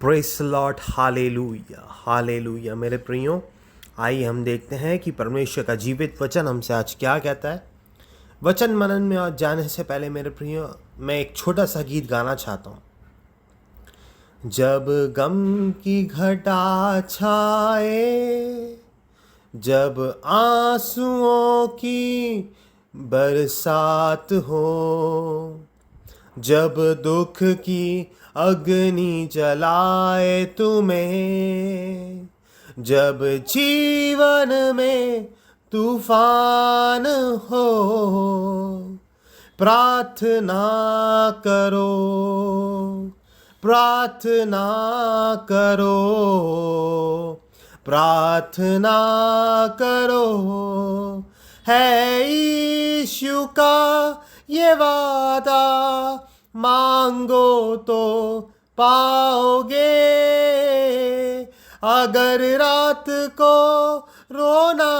Press Lord, hallelujah hallelujah. मेरे प्रियो, आइए हम देखते हैं कि परमेश्वर का जीवित वचन हमसे आज क्या कहता है। वचन मनन में आज जाने से पहले मेरे प्रियो, मैं एक छोटा सा गीत गाना चाहता हूँ। जब गम की घटा छाए, जब आंसुओं की बरसात हो, जब दुख की अग्नि जलाए तुम्हें, जब जीवन में तूफान हो, प्रार्थना करो, प्रार्थना करो, प्रार्थना करो। है यीशु का ये वादा, मांगो तो पाओगे। अगर रात को रोना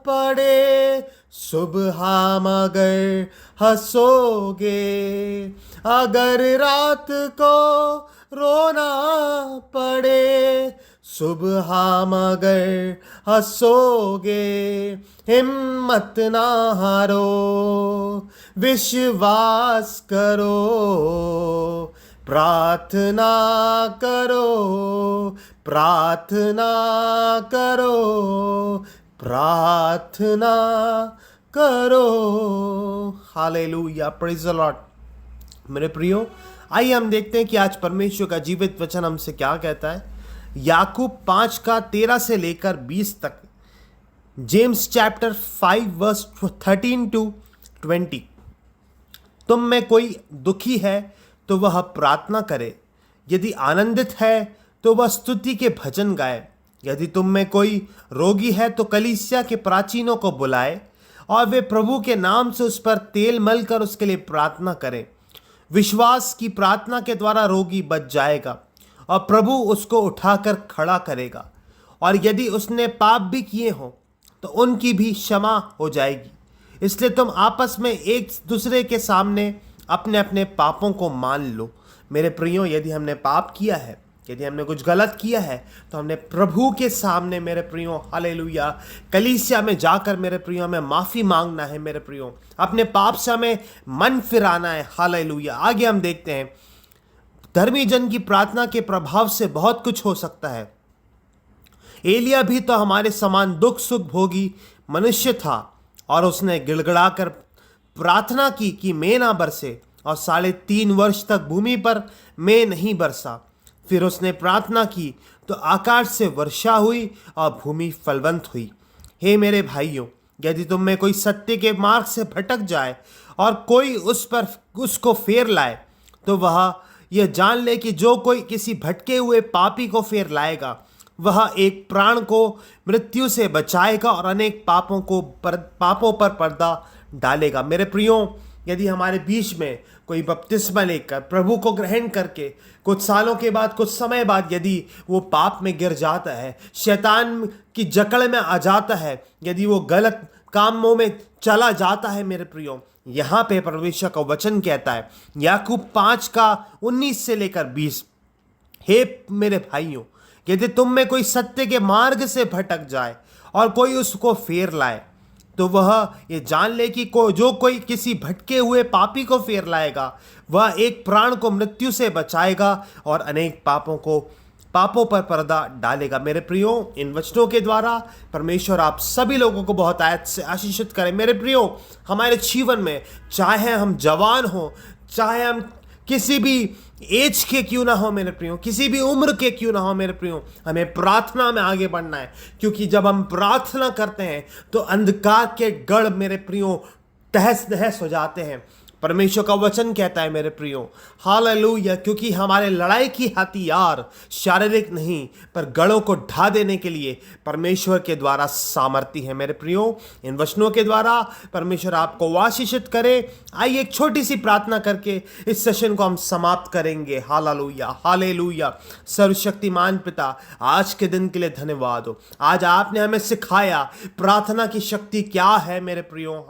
पड़े, सुबह मगर हंसोगे। अगर रात को रोना पड़े, सुबह मगर हंसोगे। हिम्मत ना हारो, विश्वास करो, प्रार्थना करो, प्रार्थना करो, प्रार्थना करो। Hallelujah, praise the Lord. मेरे प्रियो, आइए हम देखते हैं कि आज परमेश्वर का जीवित वचन हमसे क्या कहता है। याकूब 5 का 13 से लेकर 20 तक, जेम्स चैप्टर 5 वर्स 13 टू 20। तुम में कोई दुखी है तो वह प्रार्थना करे, यदि आनंदित है तो वह स्तुति के भजन गाए। यदि तुम में कोई रोगी है तो कलीसिया के प्राचीनों को बुलाए और वे प्रभु के नाम से उस पर तेल मलकर उसके लिए प्रार्थना करें। विश्वास की प्रार्थना के द्वारा रोगी बच जाएगा और प्रभु उसको उठाकर खड़ा करेगा। और यदि उसने पाप भी किए हों तो उनकी भी क्षमा हो जाएगी। इसलिए तुम आपस में एक दूसरे के सामने अपने अपने पापों को मान लो। मेरे प्रियो, यदि हमने पाप किया है, यदि हमने कुछ गलत किया है, तो हमने प्रभु के सामने मेरे प्रियो, हालेलुया, कलीसिया में जाकर मेरे प्रियो हमें माफ़ी मांगना है। मेरे प्रियो, अपने पाप से हमें मन फिराना है। हालेलुया। आगे हम देखते हैं, धर्मी जन की प्रार्थना के प्रभाव से बहुत कुछ हो सकता है। एलिया भी तो हमारे समान दुख सुख भोगी मनुष्य था और उसने गिड़गिड़ाकर प्रार्थना की कि मेघ ना बरसे, और 3.5 वर्ष तक भूमि पर मेघ नहीं बरसा। फिर उसने प्रार्थना की तो आकाश से वर्षा हुई और भूमि फलवंत हुई। हे मेरे भाइयों, यदि तुम में कोई सत्य के मार्ग से भटक जाए और कोई उसको फेर लाए, तो वह यह जान ले कि जो कोई किसी भटके हुए पापी को फेर लाएगा, वह एक प्राण को मृत्यु से बचाएगा और अनेक पापों पर पर्दा डालेगा। मेरे प्रियो, यदि हमारे बीच में कोई बपतिस्मा लेकर प्रभु को ग्रहण करके कुछ सालों के बाद, कुछ समय बाद यदि वो पाप में गिर जाता है, शैतान की जकड़ में आ जाता है, यदि वो गलत कामों में चला जाता है, मेरे प्रियो, यहाँ पे परमेश्वर का वचन कहता है, याकूब 5 का 19 से लेकर 20, हे मेरे भाइयों, यदि तुम में कोई सत्य के मार्ग से भटक जाए और कोई उसको फेर लाए, तो वह ये जान ले कि जो कोई किसी भटके हुए पापी को फेर लाएगा, वह एक प्राण को मृत्यु से बचाएगा और अनेक पापों पर पर्दा डालेगा। मेरे प्रियो, इन वचनों के द्वारा परमेश्वर आप सभी लोगों को बहुत आयत से आशीषित करें। मेरे प्रियो, हमारे जीवन में चाहे हम जवान हो, चाहे हम किसी भी एज के क्यों ना हो, मेरे प्रियो, किसी भी उम्र के क्यों ना हो, मेरे प्रियो, हमें प्रार्थना में आगे बढ़ना है। क्योंकि जब हम प्रार्थना करते हैं तो अंधकार के गढ़, मेरे प्रियो, तहस नहस हो जाते हैं। परमेश्वर का वचन कहता है, मेरे प्रियो, हालेलुया, क्योंकि हमारे लड़ाई की हथियार शारीरिक नहीं पर गढ़ों को ढा देने के लिए परमेश्वर के द्वारा सामर्थ्य है। मेरे प्रियो, इन वचनों के द्वारा परमेश्वर आपको आशीषित करे। आइए एक छोटी सी प्रार्थना करके इस सेशन को हम समाप्त करेंगे। Hallelujah hallelujah. सर्वशक्तिमान पिता, आज के दिन के लिए धन्यवाद हो। आज आपने हमें सिखाया प्रार्थना की शक्ति क्या है। मेरे प्रियो,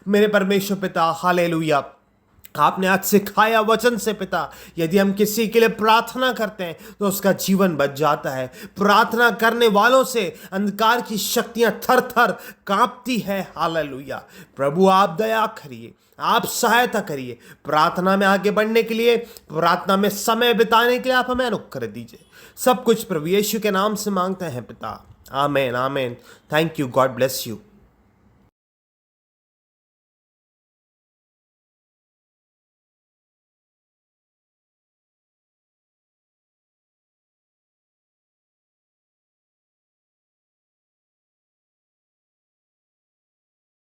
मेरे परमेश्वर पिता, हालेलुया, आपने आज सिखाया वचन से पिता, यदि हम किसी के लिए प्रार्थना करते हैं तो उसका जीवन बच जाता है। प्रार्थना करने वालों से अंधकार की शक्तियां थर थर कांपती है। हालेलुया। प्रभु आप दया करिए, आप सहायता करिए, प्रार्थना में आगे बढ़ने के लिए, प्रार्थना में समय बिताने के लिए आप हमें अनुग्रह दीजिए। सब कुछ प्रभु यीशु के नाम से मांगते हैं पिता, आमेन आमेन। Thank you, God bless you.